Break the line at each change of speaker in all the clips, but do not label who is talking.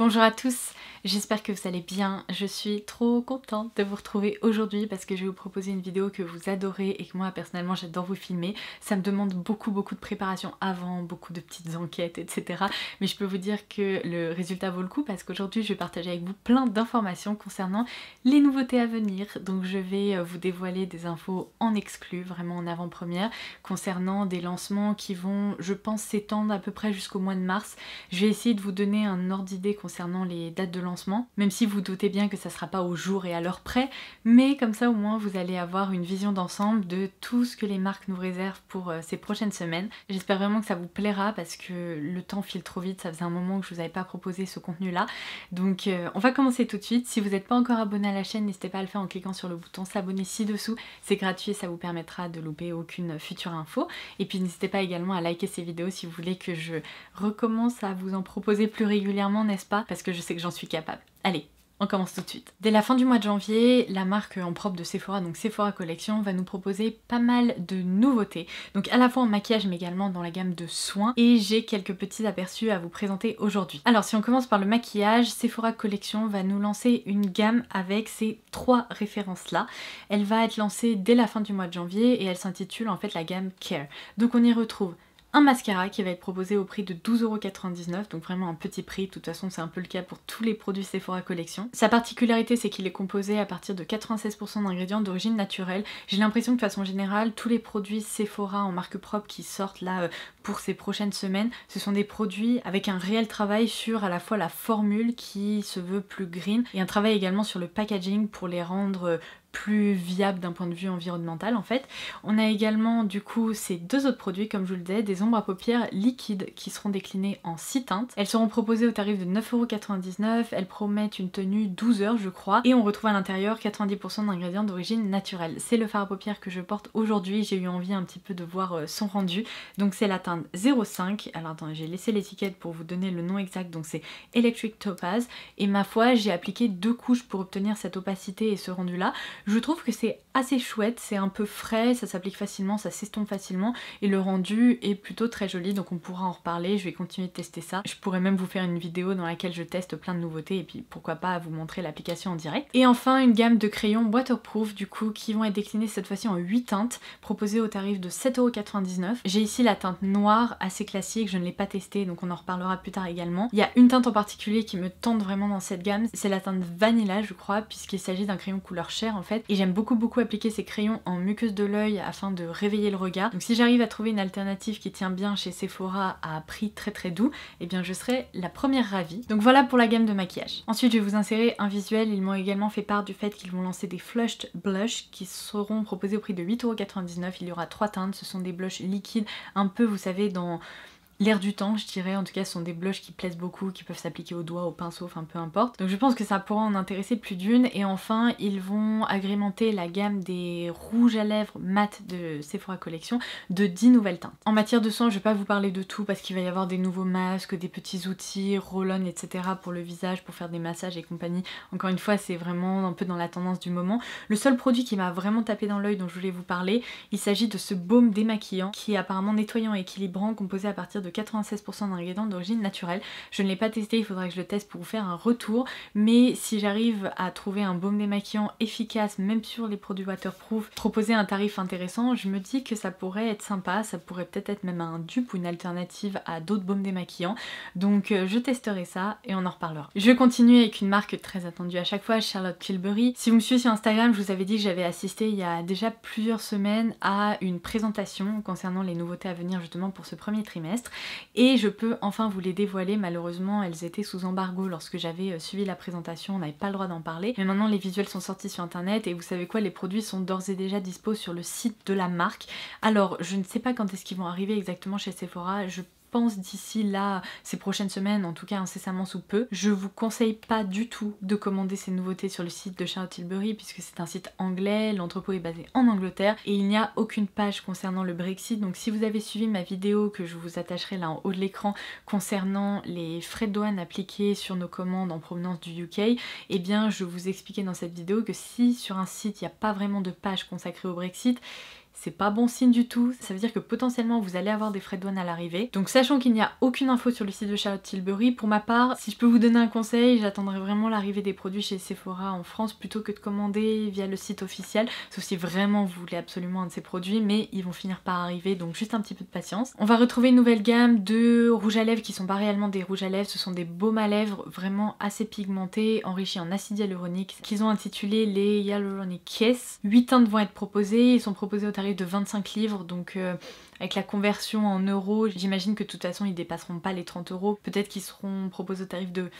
Bonjour à tous, j'espère que vous allez bien. Je suis trop contente de vous retrouver aujourd'hui parce que je vais vous proposer une vidéo que vous adorez et que moi personnellement j'adore vous filmer. Ça me demande beaucoup de préparation avant, beaucoup de petites enquêtes, etc. Mais je peux vous dire que le résultat vaut le coup parce qu'aujourd'hui je vais partager avec vous plein d'informations concernant les nouveautés à venir. Donc je vais vous dévoiler des infos en exclu, vraiment en avant-première, concernant des lancements qui vont, je pense, s'étendre à peu près jusqu'au mois de mars. Je vais essayer de vous donner un ordre d'idée concernant les dates de lancement, même si vous doutez bien que ça sera pas au jour et à l'heure près, mais comme ça au moins vous allez avoir une vision d'ensemble de tout ce que les marques nous réservent pour ces prochaines semaines. J'espère vraiment que ça vous plaira parce que le temps file trop vite, ça faisait un moment que je vous avais pas proposé ce contenu là, donc on va commencer tout de suite. Si vous n'êtes pas encore abonné à la chaîne, n'hésitez pas à le faire en cliquant sur le bouton s'abonner ci-dessous, c'est gratuit et ça vous permettra de louper aucune future info, et puis n'hésitez pas également à liker ces vidéos si vous voulez que je recommence à vous en proposer plus régulièrement, n'est-ce pas? Parce que je sais que j'en suis capable. Allez, on commence tout de suite. Dès la fin du mois de janvier, la marque en propre de Sephora, donc Sephora Collection, va nous proposer pas mal de nouveautés. Donc à la fois en maquillage mais également dans la gamme de soins. Et j'ai quelques petits aperçus à vous présenter aujourd'hui. Alors si on commence par le maquillage, Sephora Collection va nous lancer une gamme avec ces trois références là. Elle va être lancée dès la fin du mois de janvier et elle s'intitule en fait la gamme Care. Donc on y retrouve un mascara qui va être proposé au prix de 12,99 €, donc vraiment un petit prix, de toute façon c'est un peu le cas pour tous les produits Sephora Collection. Sa particularité c'est qu'il est composé à partir de 96% d'ingrédients d'origine naturelle. J'ai l'impression que de façon générale, tous les produits Sephora en marque propre qui sortent là pour ces prochaines semaines, ce sont des produits avec un réel travail sur à la fois la formule qui se veut plus green et un travail également sur le packaging pour les rendre plus viable d'un point de vue environnemental en fait. On a également du coup ces deux autres produits, comme je vous le disais, des ombres à paupières liquides qui seront déclinées en 6 teintes. Elles seront proposées au tarif de 9,99 €, elles promettent une tenue 12 heures je crois, et on retrouve à l'intérieur 90% d'ingrédients d'origine naturelle. C'est le fard à paupières que je porte aujourd'hui, j'ai eu envie un petit peu de voir son rendu. Donc c'est la teinte 05, alors attendez, j'ai laissé l'étiquette pour vous donner le nom exact, donc c'est Electric Topaz, et ma foi j'ai appliqué 2 couches pour obtenir cette opacité et ce rendu là. Je trouve que c'est assez chouette, c'est un peu frais, ça s'applique facilement, ça s'estompe facilement et le rendu est plutôt très joli, donc on pourra en reparler, je vais continuer de tester ça. Je pourrais même vous faire une vidéo dans laquelle je teste plein de nouveautés et puis pourquoi pas vous montrer l'application en direct. Et enfin une gamme de crayons waterproof du coup qui vont être déclinés cette fois-ci en 8 teintes, proposées au tarif de 7,99 €. J'ai ici la teinte noire assez classique, je ne l'ai pas testée donc on en reparlera plus tard également. Il y a une teinte en particulier qui me tente vraiment dans cette gamme, c'est la teinte Vanilla je crois, puisqu'il s'agit d'un crayon couleur chair en fait. Et j'aime beaucoup appliquer ces crayons en muqueuse de l'œil afin de réveiller le regard. Donc si j'arrive à trouver une alternative qui tient bien chez Sephora à prix très doux, eh bien je serai la première ravie. Donc voilà pour la gamme de maquillage. Ensuite je vais vous insérer un visuel, ils m'ont également fait part du fait qu'ils vont lancer des flushed blush qui seront proposés au prix de 8,99 €. Il y aura 3 teintes, ce sont des blushs liquides, un peu vous savez dans l'air du temps je dirais, en tout cas ce sont des blushs qui plaisent beaucoup, qui peuvent s'appliquer au doigt, au pinceau, enfin peu importe. Donc je pense que ça pourra en intéresser plus d'une. Et enfin ils vont agrémenter la gamme des rouges à lèvres mat de Sephora Collection de 10 nouvelles teintes. En matière de soins je vais pas vous parler de tout parce qu'il va y avoir des nouveaux masques, des petits outils, roll-on etc. pour le visage, pour faire des massages et compagnie. Encore une fois c'est vraiment un peu dans la tendance du moment. Le seul produit qui m'a vraiment tapé dans l'œil dont je voulais vous parler, il s'agit de ce baume démaquillant qui est apparemment nettoyant et équilibrant, composé à partir de 96% d'ingrédients d'origine naturelle. Je ne l'ai pas testé, il faudra que je le teste pour vous faire un retour, mais si j'arrive à trouver un baume démaquillant efficace, même sur les produits waterproof, proposé à un tarif intéressant, je me dis que ça pourrait être sympa, ça pourrait peut-être être même un dupe ou une alternative à d'autres baumes démaquillants. Donc je testerai ça et on en reparlera. Je continue avec une marque très attendue à chaque fois, Charlotte Tilbury. Si vous me suivez sur Instagram, je vous avais dit que j'avais assisté il y a déjà plusieurs semaines à une présentation concernant les nouveautés à venir justement pour ce premier trimestre. Et je peux enfin vous les dévoiler. Malheureusement elles étaient sous embargo lorsque j'avais suivi la présentation, on n'avait pas le droit d'en parler, mais maintenant les visuels sont sortis sur internet et vous savez quoi, les produits sont d'ores et déjà dispo sur le site de la marque. Alors je ne sais pas quand est-ce qu'ils vont arriver exactement chez Sephora, je pense d'ici là, ces prochaines semaines, en tout cas incessamment sous peu. Je vous conseille pas du tout de commander ces nouveautés sur le site de Charlotte Tilbury puisque c'est un site anglais, l'entrepôt est basé en Angleterre et il n'y a aucune page concernant le Brexit. Donc si vous avez suivi ma vidéo que je vous attacherai là en haut de l'écran concernant les frais de douane appliqués sur nos commandes en provenance du UK, eh bien je vous expliquais dans cette vidéo que si sur un site il n'y a pas vraiment de page consacrée au Brexit, c'est pas bon signe du tout, ça veut dire que potentiellement vous allez avoir des frais de douane à l'arrivée. Donc sachant qu'il n'y a aucune info sur le site de Charlotte Tilbury, pour ma part, si je peux vous donner un conseil, j'attendrai vraiment l'arrivée des produits chez Sephora en France plutôt que de commander via le site officiel, sauf si vraiment vous voulez absolument un de ces produits, mais ils vont finir par arriver, donc juste un petit peu de patience. On va retrouver une nouvelle gamme de rouges à lèvres qui sont pas réellement des rouges à lèvres, ce sont des baumes à lèvres vraiment assez pigmentés, enrichis en acide hyaluronique, qu'ils ont intitulé les Hyaluronic Kiss. 8 teintes vont être proposées, ils sont proposés au tarif de 25 livres, donc avec la conversion en euros, j'imagine que de toute façon ils dépasseront pas les 30 euros. Peut-être qu'ils seront proposés au tarif de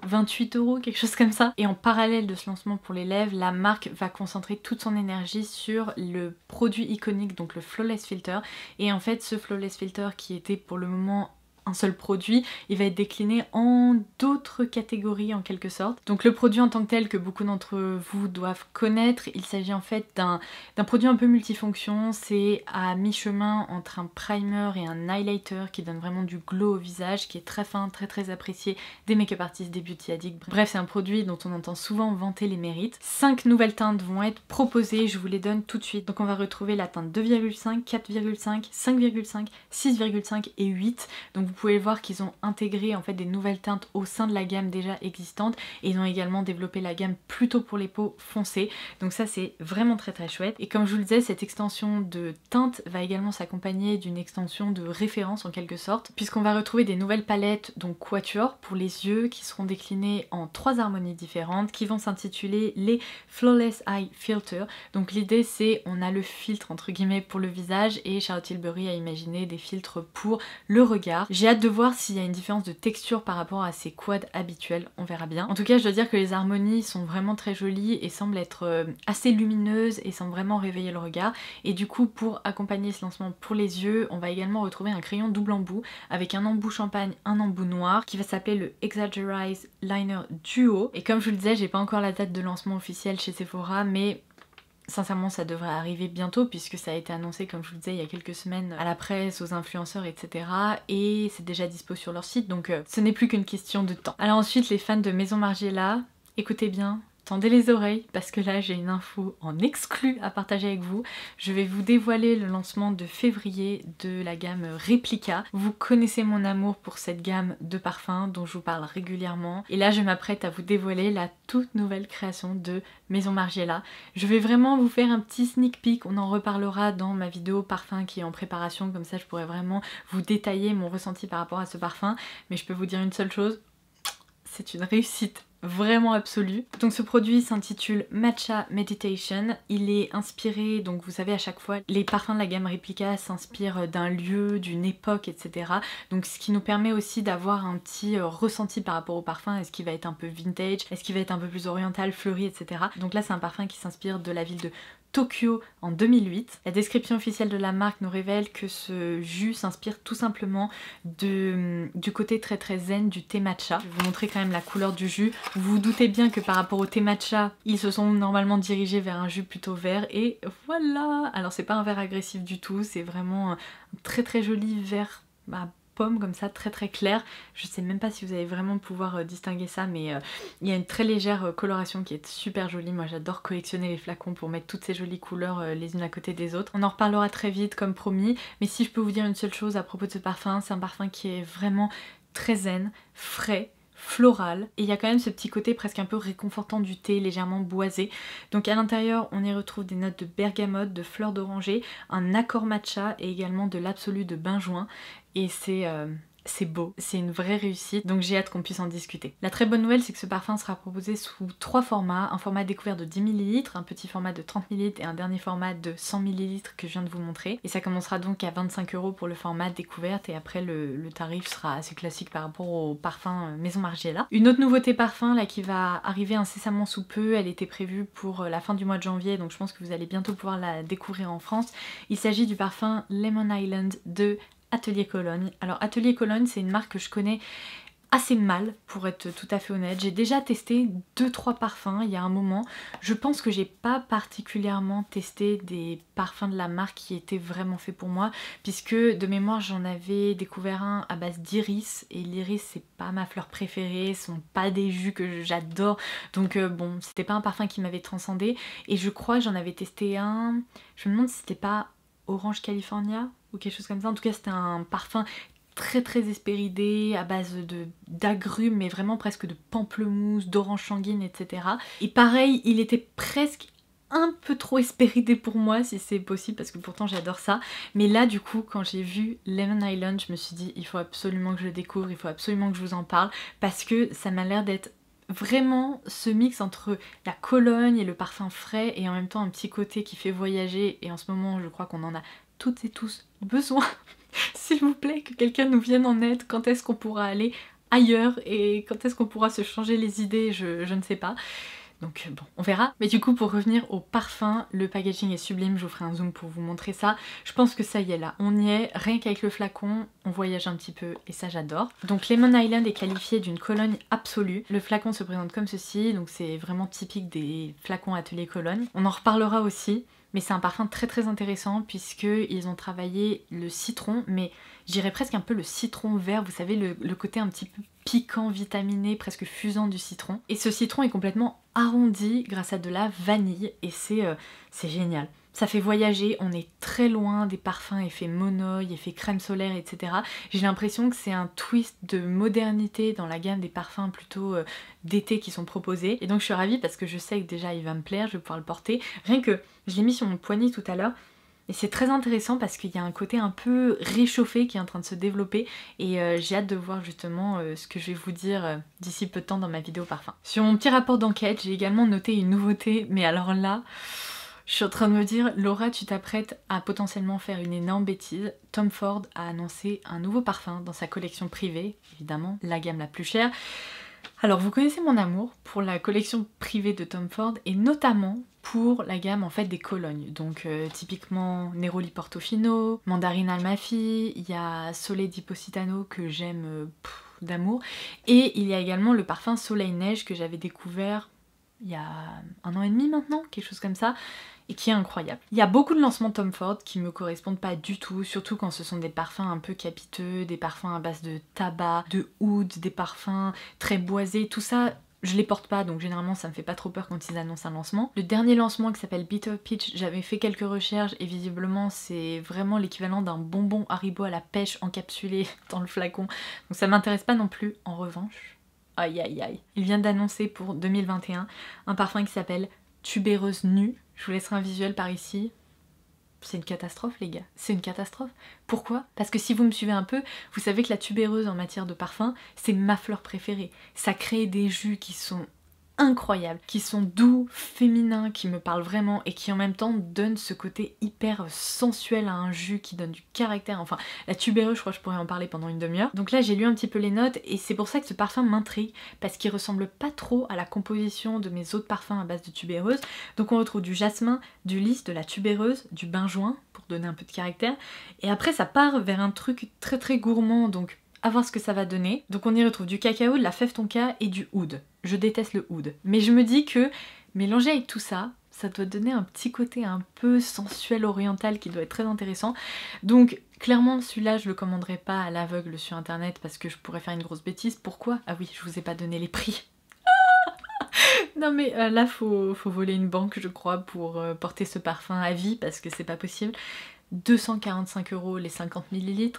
28 euros, quelque chose comme ça. Et en parallèle de ce lancement pour les lèvres, la marque va concentrer toute son énergie sur le produit iconique, donc le Flawless Filter. Et en fait, ce Flawless Filter qui était pour le moment un seul produit, il va être décliné en d'autres catégories en quelque sorte. Donc le produit en tant que tel que beaucoup d'entre vous doivent connaître, il s'agit en fait d'un produit un peu multifonction, c'est à mi-chemin entre un primer et un highlighter qui donne vraiment du glow au visage, qui est très fin, très apprécié des make-up artistes, des beauty addicts. Bref, c'est un produit dont on entend souvent vanter les mérites. 5 nouvelles teintes vont être proposées, je vous les donne tout de suite. Donc on va retrouver la teinte 2,5, 4,5, 5,5, 6,5 et 8. Donc vous pouvez voir qu'ils ont intégré en fait des nouvelles teintes au sein de la gamme déjà existante et ils ont également développé la gamme plutôt pour les peaux foncées. Donc ça c'est vraiment très chouette. Et comme je vous le disais, cette extension de teinte va également s'accompagner d'une extension de référence en quelque sorte, puisqu'on va retrouver des nouvelles palettes, donc quatuor pour les yeux, qui seront déclinées en 3 harmonies différentes, qui vont s'intituler les Flawless Eye Filter. Donc l'idée c'est, on a le filtre entre guillemets pour le visage et Charlotte Tilbury a imaginé des filtres pour le regard. J'ai hâte de voir s'il y a une différence de texture par rapport à ses quads habituels, on verra bien. En tout cas, je dois dire que les harmonies sont vraiment très jolies et semblent être assez lumineuses et semblent vraiment réveiller le regard. Et du coup, pour accompagner ce lancement pour les yeux, on va également retrouver un crayon double embout avec un embout champagne, un embout noir qui va s'appeler le Exaggerize Liner Duo. Et comme je vous le disais, j'ai pas encore la date de lancement officielle chez Sephora, mais sincèrement ça devrait arriver bientôt puisque ça a été annoncé comme je vous le disais il y a quelques semaines à la presse, aux influenceurs etc. Et c'est déjà dispo sur leur site donc ce n'est plus qu'une question de temps. Alors ensuite les fans de Maison Margiela, écoutez bien, tendez les oreilles parce que là j'ai une info en exclu à partager avec vous. Je vais vous dévoiler le lancement de février de la gamme Replica. Vous connaissez mon amour pour cette gamme de parfums dont je vous parle régulièrement. Et là je m'apprête à vous dévoiler la toute nouvelle création de Maison Margiela. Je vais vraiment vous faire un petit sneak peek, on en reparlera dans ma vidéo parfum qui est en préparation, comme ça je pourrais vraiment vous détailler mon ressenti par rapport à ce parfum. Mais je peux vous dire une seule chose, c'est une réussite vraiment absolue. Donc ce produit s'intitule Matcha Meditation. Il est inspiré, donc vous savez à chaque fois les parfums de la gamme Replica s'inspirent d'un lieu, d'une époque, etc. Donc ce qui nous permet aussi d'avoir un petit ressenti par rapport au parfum. Est-ce qu'il va être un peu vintage? Est-ce qu'il va être un peu plus oriental, fleuri, etc. Donc là c'est un parfum qui s'inspire de la ville de Tokyo en 2008. La description officielle de la marque nous révèle que ce jus s'inspire tout simplement du côté très zen du thé matcha. Je vais vous montrer quand même la couleur du jus. Vous vous doutez bien que par rapport au thé matcha, ils se sont normalement dirigés vers un jus plutôt vert et voilà. Alors c'est pas un vert agressif du tout, c'est vraiment un très joli vert pomme comme ça, très clair. Je sais même pas si vous allez vraiment pouvoir distinguer ça, mais il y a une très légère coloration qui est super jolie. Moi j'adore collectionner les flacons pour mettre toutes ces jolies couleurs les unes à côté des autres. On en reparlera très vite comme promis, mais si je peux vous dire une seule chose à propos de ce parfum, c'est un parfum qui est vraiment très zen, frais, floral, et il y a quand même ce petit côté presque un peu réconfortant du thé, légèrement boisé. Donc à l'intérieur on y retrouve des notes de bergamote, de fleurs d'oranger, un accord matcha et également de l'absolu de benjoin, et c'est beau, c'est une vraie réussite, donc j'ai hâte qu'on puisse en discuter. La très bonne nouvelle c'est que ce parfum sera proposé sous 3 formats, un format découvert de 10 ml, un petit format de 30 ml et un dernier format de 100 ml que je viens de vous montrer. Et ça commencera donc à 25 € pour le format découverte et après le tarif sera assez classique par rapport au parfum Maison Margiela. Une autre nouveauté parfum là qui va arriver incessamment sous peu, elle était prévue pour la fin du mois de janvier donc je pense que vous allez bientôt pouvoir la découvrir en France. Il s'agit du parfum Lemon Island de Atelier Cologne. Alors Atelier Cologne c'est une marque que je connais assez mal pour être tout à fait honnête. J'ai déjà testé 2-3 parfums il y a un moment. Je pense que j'ai pas particulièrement testé des parfums de la marque qui étaient vraiment faits pour moi puisque de mémoire j'en avais découvert un à base d'iris et l'iris c'est pas ma fleur préférée, ce sont pas des jus que j'adore donc bon c'était pas un parfum qui m'avait transcendé et je crois que j'en avais testé un, je me demande si c'était pas Orange California ou quelque chose comme ça. En tout cas c'était un parfum très hespéridé à base d'agrumes, mais vraiment presque de pamplemousse, d'orange sanguine, etc. Et pareil, il était presque un peu trop hespéridé pour moi, si c'est possible, parce que pourtant j'adore ça. Mais là du coup, quand j'ai vu Lemon Island, je me suis dit il faut absolument que je le découvre, il faut absolument que je vous en parle, parce que ça m'a l'air d'être vraiment ce mix entre la Cologne et le parfum frais, et en même temps un petit côté qui fait voyager, et en ce moment je crois qu'on en a toutes et tous besoin. S'il vous plaît, que quelqu'un nous vienne en aide, quand est-ce qu'on pourra aller ailleurs, et quand est-ce qu'on pourra se changer les idées, je ne sais pas. Donc bon, on verra. Mais du coup, pour revenir au parfum, le packaging est sublime, je vous ferai un zoom pour vous montrer ça. Je pense que ça y est là, on y est, rien qu'avec le flacon, on voyage un petit peu et ça j'adore. Donc Lemon Island est qualifié d'une Cologne absolue. Le flacon se présente comme ceci, donc c'est vraiment typique des flacons Atelier Cologne. On en reparlera aussi. Mais c'est un parfum très intéressant puisqu'ils ont travaillé le citron, mais je dirais presque un peu le citron vert, vous savez le côté un petit peu piquant, vitaminé, presque fusant du citron. Et ce citron est complètement arrondi grâce à de la vanille et c'est génial. Ça fait voyager, on est très loin des parfums effet monoï, effet crème solaire, etc. J'ai l'impression que c'est un twist de modernité dans la gamme des parfums plutôt d'été qui sont proposés. Et donc je suis ravie parce que je sais que déjà il va me plaire, je vais pouvoir le porter. Rien que je l'ai mis sur mon poignet tout à l'heure. Et c'est très intéressant parce qu'il y a un côté un peu réchauffé qui est en train de se développer et j'ai hâte de voir justement ce que je vais vous dire d'ici peu de temps dans ma vidéo parfum. Sur mon petit rapport d'enquête, j'ai également noté une nouveauté, mais alors là... Je suis en train de me dire, Laura, tu t'apprêtes à potentiellement faire une énorme bêtise. Tom Ford a annoncé un nouveau parfum dans sa collection privée, évidemment, la gamme la plus chère. Alors vous connaissez mon amour pour la collection privée de Tom Ford et notamment pour la gamme en fait des colognes. Donc typiquement Neroli Portofino, Mandarine Almafi, il y a Soleil di Positano que j'aime d'amour. Et il y a également le parfum Soleil Neige que j'avais découvert il y a 1 an et demi maintenant, quelque chose comme ça, et qui est incroyable. Il y a beaucoup de lancements Tom Ford qui me correspondent pas du tout, surtout quand ce sont des parfums un peu capiteux, des parfums à base de tabac, de oud, des parfums très boisés, tout ça je les porte pas, donc généralement ça me fait pas trop peur quand ils annoncent un lancement. Le dernier lancement qui s'appelle Bitter Peach, j'avais fait quelques recherches et visiblement c'est vraiment l'équivalent d'un bonbon Haribo à la pêche encapsulé dans le flacon, donc ça m'intéresse pas non plus. En revanche, aïe aïe aïe, il vient d'annoncer pour 2021 un parfum qui s'appelle Tubéreuse Nue. Je vous laisserai un visuel par ici. C'est une catastrophe les gars, c'est une catastrophe. Pourquoi? Parce que si vous me suivez un peu, vous savez que la tubéreuse en matière de parfum, c'est ma fleur préférée. Ça crée des jus qui sont incroyables, qui sont doux, féminins, qui me parlent vraiment et qui en même temps donnent ce côté hyper sensuel à un jus qui donne du caractère. Enfin, la tubéreuse, je crois que je pourrais en parler pendant une demi-heure. Donc là, j'ai lu un petit peu les notes et c'est pour ça que ce parfum m'intrigue parce qu'il ressemble pas trop à la composition de mes autres parfums à base de tubéreuse. Donc on retrouve du jasmin, du lys, de la tubéreuse, du benjoin pour donner un peu de caractère. Et après, ça part vers un truc très gourmand, donc à voir ce que ça va donner. Donc on y retrouve du cacao, de la fève tonka et du oud. Je déteste le oud. Mais je me dis que mélanger avec tout ça, ça doit donner un petit côté un peu sensuel oriental qui doit être très intéressant. Donc clairement celui-là je le commanderai pas à l'aveugle sur internet parce que je pourrais faire une grosse bêtise. Pourquoi? Ah oui, je vous ai pas donné les prix. Non mais là faut voler une banque je crois pour porter ce parfum à vie parce que c'est pas possible. 245 € les 50 ml.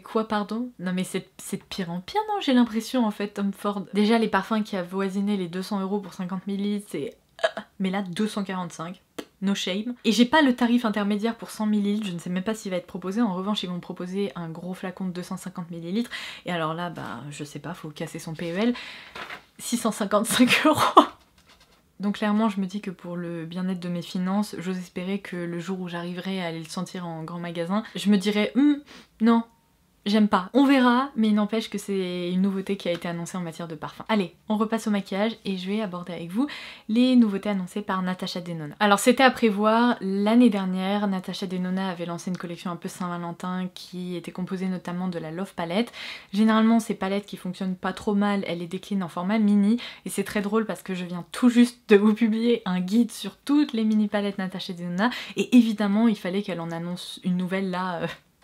Quoi pardon? Non mais c'est de pire en pire non j'ai l'impression en fait Tom Ford. Déjà les parfums qui avoisinaient les 200 € pour 50 ml c'est... Mais là 245, no shame. Et j'ai pas le tarif intermédiaire pour 100 ml, je ne sais même pas s'il va être proposé. En revanche ils vont me proposer un gros flacon de 250 ml. Et alors là bah je sais pas, faut casser son PEL. 655 €. Donc clairement je me dis que pour le bien-être de mes finances, j'ose espérer que le jour où j'arriverai à aller le sentir en grand magasin, je me dirais non, j'aime pas. On verra, mais il n'empêche que c'est une nouveauté qui a été annoncée en matière de parfum. Allez, on repasse au maquillage et je vais aborder avec vous les nouveautés annoncées par Natasha Denona. Alors c'était à prévoir, l'année dernière, Natasha Denona avait lancé une collection un peu Saint-Valentin qui était composée notamment de la Love Palette. Généralement ces palettes qui fonctionnent pas trop mal, elle les décline en format mini et c'est très drôle parce que je viens tout juste de vous publier un guide sur toutes les mini palettes Natasha Denona et évidemment il fallait qu'elle en annonce une nouvelle là...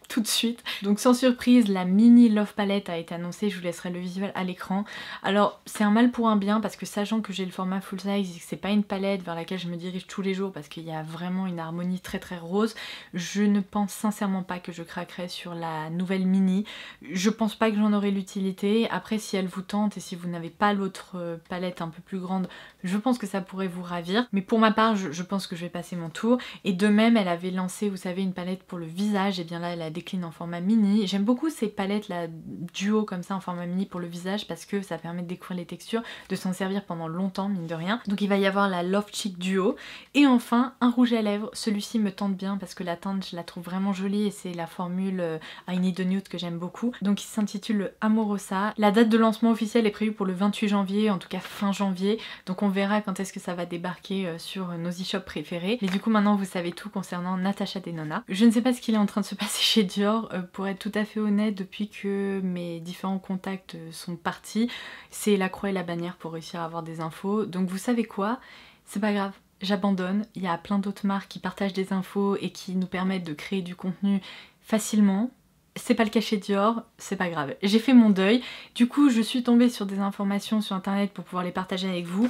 tout de suite. Donc sans surprise, la mini Love Palette a été annoncée, je vous laisserai le visuel à l'écran. Alors c'est un mal pour un bien parce que sachant que j'ai le format full size et que c'est pas une palette vers laquelle je me dirige tous les jours parce qu'il y a vraiment une harmonie très très rose, je ne pense sincèrement pas que je craquerai sur la nouvelle mini. Je pense pas que j'en aurai l'utilité. Après si elle vous tente et si vous n'avez pas l'autre palette un peu plus grande, je pense que ça pourrait vous ravir. Mais pour ma part, je pense que je vais passer mon tour. Et de même, elle avait lancé, vous savez, une palette pour le visage. Et bien là, elle la décline en format mini. J'aime beaucoup ces palettes là duo comme ça en format mini pour le visage parce que ça permet de découvrir les textures, de s'en servir pendant longtemps, mine de rien. Donc il va y avoir la Love Cheek Duo. Et enfin, un rouge à lèvres. Celui-ci me tente bien parce que la teinte, je la trouve vraiment jolie et c'est la formule I Need a Nude que j'aime beaucoup. Donc il s'intitule Amorosa. La date de lancement officielle est prévue pour le 28 janvier, en tout cas fin janvier. Donc on verra quand est-ce que ça va débarquer sur nos e-shops préférés. Et du coup maintenant vous savez tout concernant Natasha Denona. Je ne sais pas ce qu'il est en train de se passer chez Dior. Pour être tout à fait honnête, depuis que mes différents contacts sont partis, c'est la croix et la bannière pour réussir à avoir des infos. Donc vous savez quoi? C'est pas grave. J'abandonne, il y a plein d'autres marques qui partagent des infos et qui nous permettent de créer du contenu facilement. C'est pas le cas chez Dior, c'est pas grave. J'ai fait mon deuil. Du coup, je suis tombée sur des informations sur internet pour pouvoir les partager avec vous.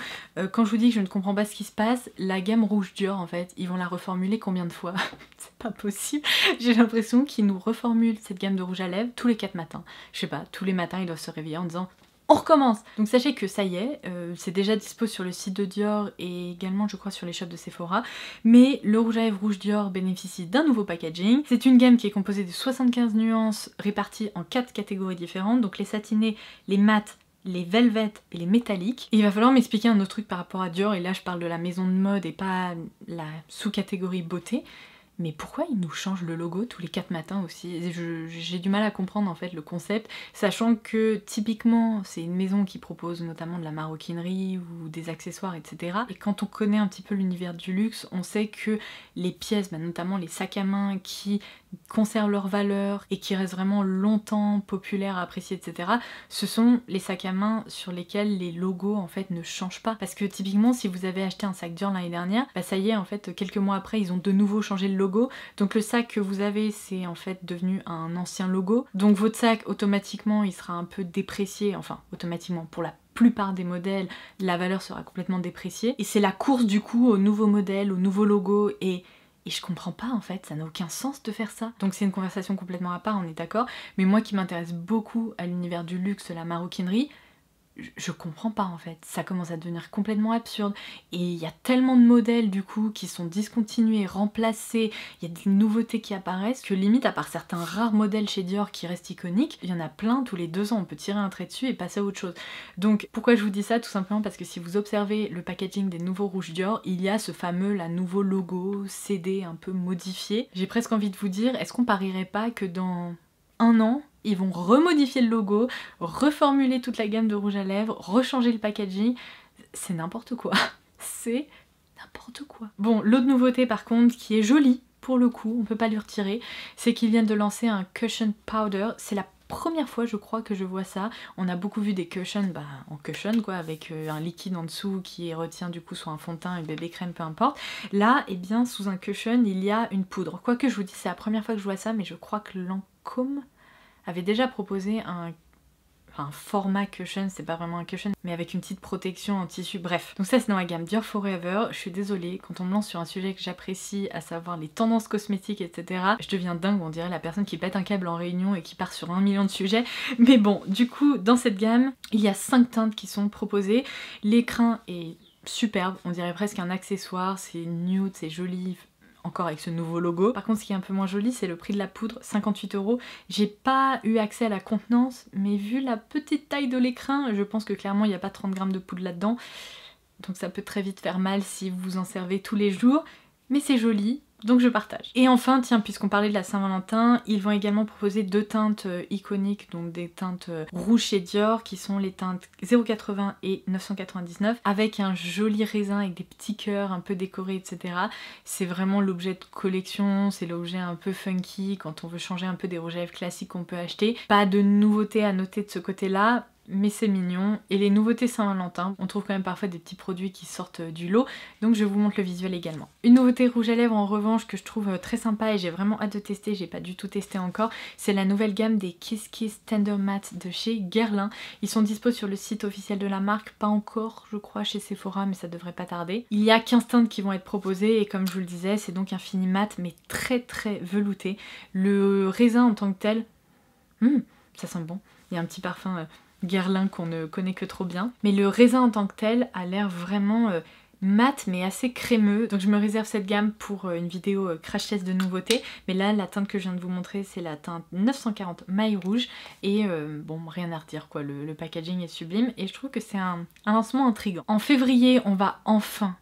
Quand je vous dis que je ne comprends pas ce qui se passe, la gamme rouge Dior, en fait, ils vont la reformuler combien de fois? C'est pas possible. J'ai l'impression qu'ils nous reformulent cette gamme de rouge à lèvres tous les 4 matins. Je sais pas, tous les matins, ils doivent se réveiller en disant on recommence! Donc sachez que ça y est, c'est déjà dispo sur le site de Dior et également je crois sur les shops de Sephora, mais le rouge à lèvres rouge Dior bénéficie d'un nouveau packaging. C'est une gamme qui est composée de 75 nuances réparties en 4 catégories différentes, donc les satinés, les mats, les velvet et les métalliques. Et il va falloir m'expliquer un autre truc par rapport à Dior, et là je parle de la maison de mode et pas la sous-catégorie beauté. Mais pourquoi ils nous changent le logo tous les 4 matins aussi? J'ai du mal à comprendre en fait le concept, sachant que typiquement c'est une maison qui propose notamment de la maroquinerie ou des accessoires, etc. Et quand on connaît un petit peu l'univers du luxe, on sait que les pièces, notamment les sacs à main qui conservent leur valeur et qui restent vraiment longtemps populaires, appréciés, etc. ce sont les sacs à main sur lesquels les logos en fait ne changent pas. Parce que typiquement si vous avez acheté un sac Dior l'année dernière, bah ça y est en fait quelques mois après ils ont de nouveau changé le logo. Donc le sac que vous avez c'est en fait devenu un ancien logo. Donc votre sac automatiquement il sera un peu déprécié, enfin automatiquement pour la plupart des modèles la valeur sera complètement dépréciée. Et c'est la course du coup au nouveau modèle, au nouveau logo et je comprends pas en fait, ça n'a aucun sens de faire ça. Donc c'est une conversation complètement à part, on est d'accord. Mais moi qui m'intéresse beaucoup à l'univers du luxe, la maroquinerie, je comprends pas en fait, ça commence à devenir complètement absurde et il y a tellement de modèles du coup qui sont discontinués, remplacés, il y a des nouveautés qui apparaissent que limite à part certains rares modèles chez Dior qui restent iconiques, il y en a plein tous les 2 ans, on peut tirer un trait dessus et passer à autre chose. Donc pourquoi je vous dis ça? Tout simplement parce que si vous observez le packaging des nouveaux rouges Dior, il y a ce fameux nouveau logo CD un peu modifié. J'ai presque envie de vous dire, est-ce qu'on parierait pas que dans 1 an, ils vont remodifier le logo, reformuler toute la gamme de rouge à lèvres, rechanger le packaging, c'est n'importe quoi. C'est n'importe quoi. Bon, l'autre nouveauté par contre qui est jolie, pour le coup, on peut pas lui retirer, c'est qu'ils viennent de lancer un cushion powder. C'est la première fois je crois que je vois ça. On a beaucoup vu des cushions en cushion quoi, avec un liquide en dessous qui retient du coup soit un fond de teint, une bébé crème, peu importe. Là, eh bien sous un cushion il y a une poudre. Quoique je vous dis c'est la première fois que je vois ça, mais je crois que Lancôme avait déjà proposé un format cushion, c'est pas vraiment un cushion, mais avec une petite protection en tissu, bref. Donc ça c'est dans la gamme Dior Forever. Je suis désolée, quand on me lance sur un sujet que j'apprécie, à savoir les tendances cosmétiques, etc., je deviens dingue, on dirait la personne qui pète un câble en réunion et qui part sur 1 million de sujets. Mais bon, du coup, dans cette gamme, il y a 5 teintes qui sont proposées. L'écrin est superbe, on dirait presque un accessoire, c'est nude, c'est joli, encore avec ce nouveau logo. Par contre ce qui est un peu moins joli c'est le prix de la poudre, 58 €. J'ai pas eu accès à la contenance, mais vu la petite taille de l'écrin, je pense que clairement il n'y a pas 30 grammes de poudre là-dedans. Donc ça peut très vite faire mal si vous en servez tous les jours. Mais c'est joli, donc je partage. Et enfin, tiens, puisqu'on parlait de la Saint-Valentin, ils vont également proposer 2 teintes iconiques, donc des teintes rouges chez Dior, qui sont les teintes 0,80 et 999, avec un joli raisin avec des petits cœurs un peu décorés, etc. C'est vraiment l'objet de collection, c'est l'objet un peu funky, quand on veut changer un peu des rouges à lèvres classiques qu'on peut acheter. Pas de nouveauté à noter de ce côté-là. mais c'est mignon. Et les nouveautés Saint-Valentin, on trouve quand même parfois des petits produits qui sortent du lot, donc je vous montre le visuel également. Une nouveauté rouge à lèvres en revanche que je trouve très sympa et j'ai vraiment hâte de tester, j'ai pas du tout testé encore, c'est la nouvelle gamme des Kiss Kiss Tender Matte de chez Guerlain. Ils sont dispo sur le site officiel de la marque, pas encore je crois chez Sephora, mais ça devrait pas tarder. Il y a 15 teintes qui vont être proposées et comme je vous le disais, c'est donc un fini mat mais très velouté. Le raisin en tant que tel, ça sent bon. Il y a un petit parfum Guerlain qu'on ne connaît que trop bien. Mais le raisin en tant que tel a l'air vraiment mat mais assez crémeux. Donc je me réserve cette gamme pour une vidéo crash test de nouveautés. Mais là, la teinte que je viens de vous montrer, c'est la teinte 940 maille rouge. Et bon, rien à redire quoi, le packaging est sublime. Et je trouve que c'est un lancement intriguant. En février, on va enfin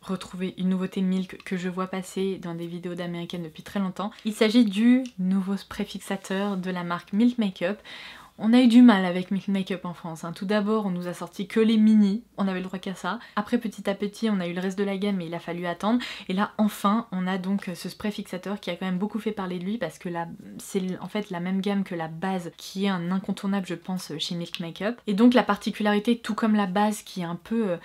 retrouver une nouveauté Milk que je vois passer dans des vidéos d'américaines depuis très longtemps. Il s'agit du nouveau spray fixateur de la marque Milk Makeup. On a eu du mal avec Milk Makeup en France. Tout d'abord, on nous a sorti que les mini, on avait le droit qu'à ça. Après, petit à petit, on a eu le reste de la gamme, mais il a fallu attendre. Et là, enfin, on a donc ce spray fixateur qui a quand même beaucoup fait parler de lui parce que c'est en fait la même gamme que la base qui est un incontournable, je pense, chez Milk Makeup. Et donc la particularité, tout comme la base qui est un peu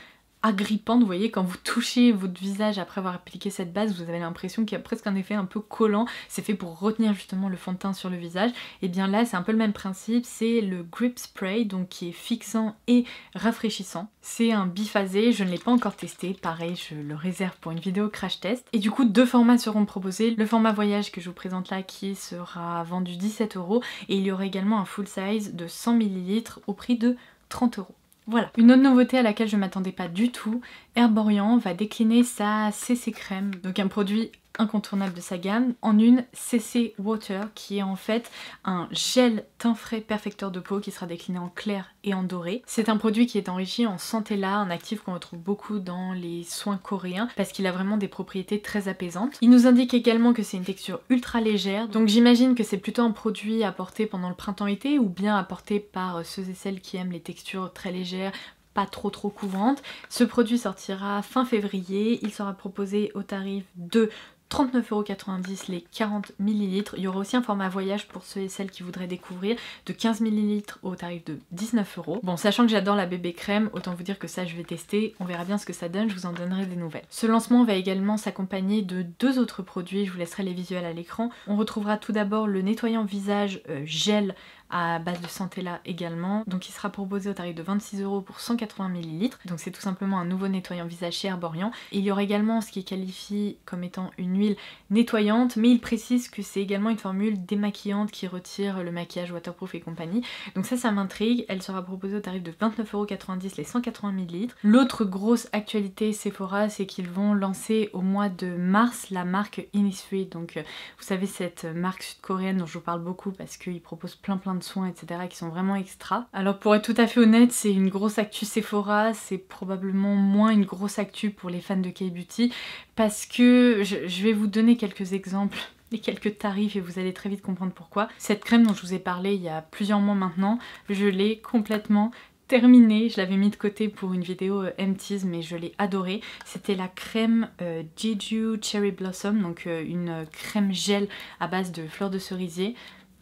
agrippante, vous voyez, quand vous touchez votre visage après avoir appliqué cette base, vous avez l'impression qu'il y a presque un effet un peu collant, c'est fait pour retenir justement le fond de teint sur le visage. Et bien là c'est un peu le même principe, c'est le Grip Spray, donc qui est fixant et rafraîchissant. C'est un biphasé, je ne l'ai pas encore testé, pareil je le réserve pour une vidéo crash test. Et du coup 2 formats seront proposés, le format voyage que je vous présente là qui sera vendu 17 € et il y aura également un full size de 100 ml au prix de 30 €. Voilà. Une autre nouveauté à laquelle je m'attendais pas du tout, Herborian va décliner sa CC Crème, donc un produit incontournable de sa gamme, en une CC Water qui est en fait un gel teint frais perfecteur de peau qui sera décliné en clair et en doré. C'est un produit qui est enrichi en Centella, un actif qu'on retrouve beaucoup dans les soins coréens parce qu'il a vraiment des propriétés très apaisantes. Il nous indique également que c'est une texture ultra légère, donc j'imagine que c'est plutôt un produit à porter pendant le printemps-été ou bien à porter par ceux et celles qui aiment les textures très légères, pas trop couvrantes. Ce produit sortira fin février, il sera proposé au tarif de 39,90 € les 40 ml. Il y aura aussi un format voyage pour ceux et celles qui voudraient découvrir de 15 ml au tarif de 19 €. Bon, sachant que j'adore la bébé crème, autant vous dire que ça je vais tester, on verra bien ce que ça donne, je vous en donnerai des nouvelles. Ce lancement va également s'accompagner de 2 autres produits, je vous laisserai les visuels à l'écran. On retrouvera tout d'abord le nettoyant visage gel à base de Centella également, donc il sera proposé au tarif de 26 € pour 180 ml, donc c'est tout simplement un nouveau nettoyant visage chez Herborian. Et il y aura également ce qui est qualifié comme étant une huile nettoyante, mais il précise que c'est également une formule démaquillante qui retire le maquillage waterproof et compagnie, donc ça m'intrigue. Elle sera proposée au tarif de 29,90 € les 180 ml. L'autre grosse actualité Sephora, c'est qu'ils vont lancer au mois de mars la marque Innisfree, donc vous savez cette marque sud-coréenne dont je vous parle beaucoup parce qu'ils proposent plein de soins etc qui sont vraiment extra. Alors pour être tout à fait honnête, c'est une grosse actu Sephora, c'est probablement moins une grosse actu pour les fans de K-Beauty parce que je vais vous donner quelques exemples et quelques tarifs et vous allez très vite comprendre pourquoi. Cette crème dont je vous ai parlé il y a plusieurs mois maintenant, je l'ai complètement terminée, je l'avais mis de côté pour une vidéo empties mais je l'ai adorée. C'était la crème Jeju Cherry Blossom, donc une crème gel à base de fleurs de cerisier.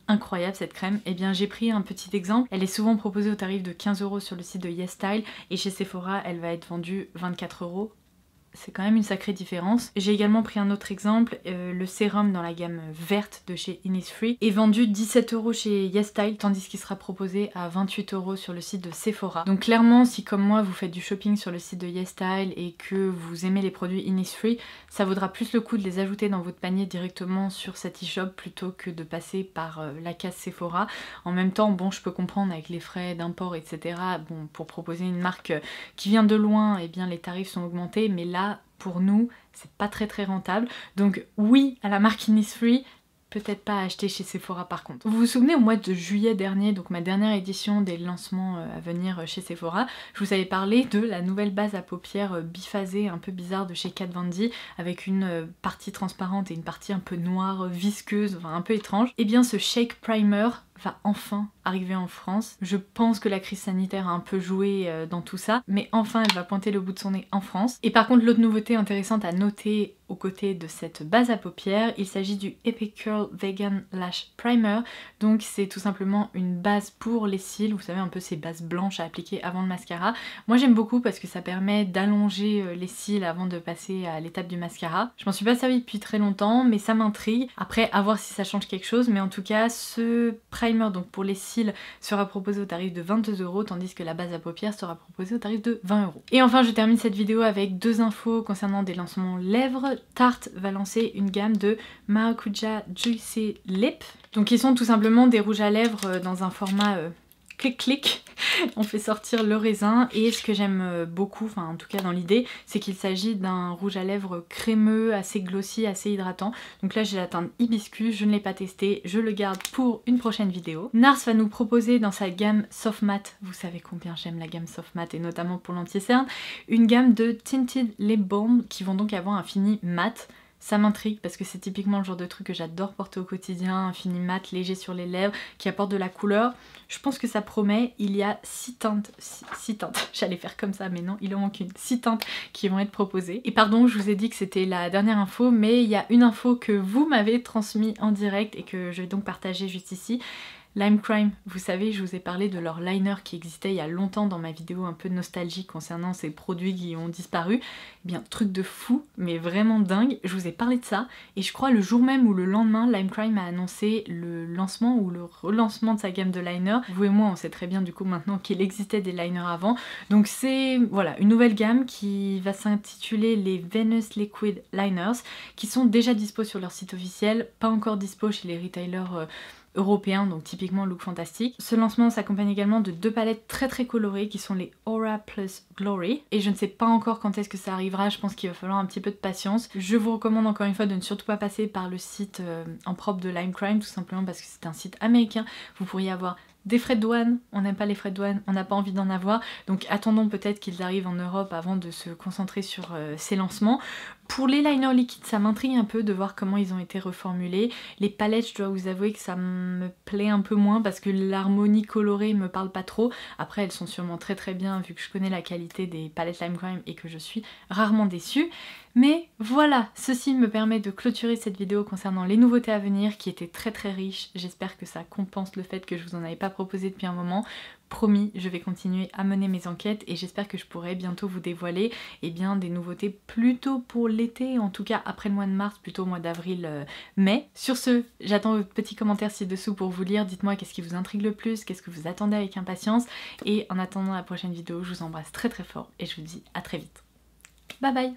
Incroyable cette crème. Et bien j'ai pris un petit exemple, elle est souvent proposée au tarif de 15 € sur le site de YesStyle et chez Sephora elle va être vendue 24 €. C'est quand même une sacrée différence. J'ai également pris un autre exemple, le sérum dans la gamme verte de chez Innisfree est vendu 17 € chez YesStyle tandis qu'il sera proposé à 28 € sur le site de Sephora. Donc clairement si comme moi vous faites du shopping sur le site de YesStyle et que vous aimez les produits Innisfree, ça vaudra plus le coup de les ajouter dans votre panier directement sur cet e-shop plutôt que de passer par la case Sephora. En même temps, bon, je peux comprendre avec les frais d'import etc. Bon, pour proposer une marque qui vient de loin, et bien les tarifs sont augmentés, mais là pour nous c'est pas très rentable, donc oui à la marque Innisfree, peut-être pas à acheter chez Sephora par contre. Vous vous souvenez au mois de juillet dernier, donc ma dernière édition des lancements à venir chez Sephora, je vous avais parlé de la nouvelle base à paupières biphasée un peu bizarre de chez Kat Von D avec une partie transparente et une partie un peu noire, visqueuse, enfin un peu étrange. Et bien ce Shake Primer va enfin arriver en France. Je pense que la crise sanitaire a un peu joué dans tout ça, mais enfin elle va pointer le bout de son nez en France. Et par contre l'autre nouveauté intéressante à noter aux côtés de cette base à paupières, il s'agit du Epic Curl Vegan Lash Primer. Donc c'est tout simplement une base pour les cils, vous savez un peu ces bases blanches à appliquer avant le mascara. Moi j'aime beaucoup parce que ça permet d'allonger les cils avant de passer à l'étape du mascara. Je m'en suis pas servie depuis très longtemps mais ça m'intrigue. Après à voir si ça change quelque chose, mais en tout cas ce primer donc pour les cils sera proposé au tarif de 22 € tandis que la base à paupières sera proposée au tarif de 20 €. Et enfin je termine cette vidéo avec deux infos concernant des lancements lèvres. Tarte va lancer une gamme de Maracuja Juicy Lip. Donc ils sont tout simplement des rouges à lèvres dans un format clic-clic. On fait sortir le raisin et ce que j'aime beaucoup, enfin en tout cas dans l'idée, c'est qu'il s'agit d'un rouge à lèvres crémeux, assez glossy, assez hydratant. Donc là j'ai la teinte hibiscus, je ne l'ai pas testé, je le garde pour une prochaine vidéo. NARS va nous proposer dans sa gamme Soft Matte, vous savez combien j'aime la gamme Soft Matte et notamment pour l'anti-cerne, une gamme de Tinted Lip Balm qui vont donc avoir un fini mat. Ça m'intrigue parce que c'est typiquement le genre de truc que j'adore porter au quotidien, un fini mat, léger sur les lèvres, qui apporte de la couleur. Je pense que ça promet, il y a 6 teintes, j'allais faire comme ça mais non, il en manque une, 6 teintes qui vont être proposées. Et pardon, je vous ai dit que c'était la dernière info, mais il y a une info que vous m'avez transmise en direct et que je vais donc partager juste ici. Lime Crime, vous savez, je vous ai parlé de leur liner qui existait il y a longtemps dans ma vidéo un peu nostalgique concernant ces produits qui ont disparu. Eh bien, truc de fou, mais vraiment dingue, je vous ai parlé de ça et je crois le jour même ou le lendemain, Lime Crime a annoncé le lancement ou le relancement de sa gamme de liner. Vous et moi, on sait très bien du coup maintenant qu'il existait des liners avant. Donc c'est, voilà, une nouvelle gamme qui va s'intituler les Venus Liquid Liners qui sont déjà dispo sur leur site officiel, pas encore dispo chez les retailers européen, donc typiquement look fantastique. Ce lancement s'accompagne également de deux palettes très colorées qui sont les Aura Plus Glory et je ne sais pas encore quand est-ce que ça arrivera, je pense qu'il va falloir un petit peu de patience. Je vous recommande encore une fois de ne surtout pas passer par le site en propre de Lime Crime, tout simplement parce que c'est un site américain, vous pourriez avoir des frais de douane, on n'aime pas les frais de douane, on n'a pas envie d'en avoir, donc attendons peut-être qu'ils arrivent en Europe avant de se concentrer sur ces lancements. Pour les liners liquides, ça m'intrigue un peu de voir comment ils ont été reformulés. Les palettes, je dois vous avouer que ça me plaît un peu moins parce que l'harmonie colorée me parle pas trop. Après, elles sont sûrement très bien vu que je connais la qualité des palettes Lime Crime et que je suis rarement déçue. Mais voilà, ceci me permet de clôturer cette vidéo concernant les nouveautés à venir qui étaient très riches. J'espère que ça compense le fait que je vous en avais pas proposé depuis un moment. Promis, je vais continuer à mener mes enquêtes et j'espère que je pourrai bientôt vous dévoiler bien, des nouveautés plutôt pour l'été, en tout cas après le mois de mars, plutôt au mois d'avril-mai. Sur ce, j'attends vos petits commentaires ci-dessous pour vous lire. Dites-moi qu'est-ce qui vous intrigue le plus, qu'est-ce que vous attendez avec impatience. Et en attendant la prochaine vidéo, je vous embrasse très fort et je vous dis à très vite. Bye bye!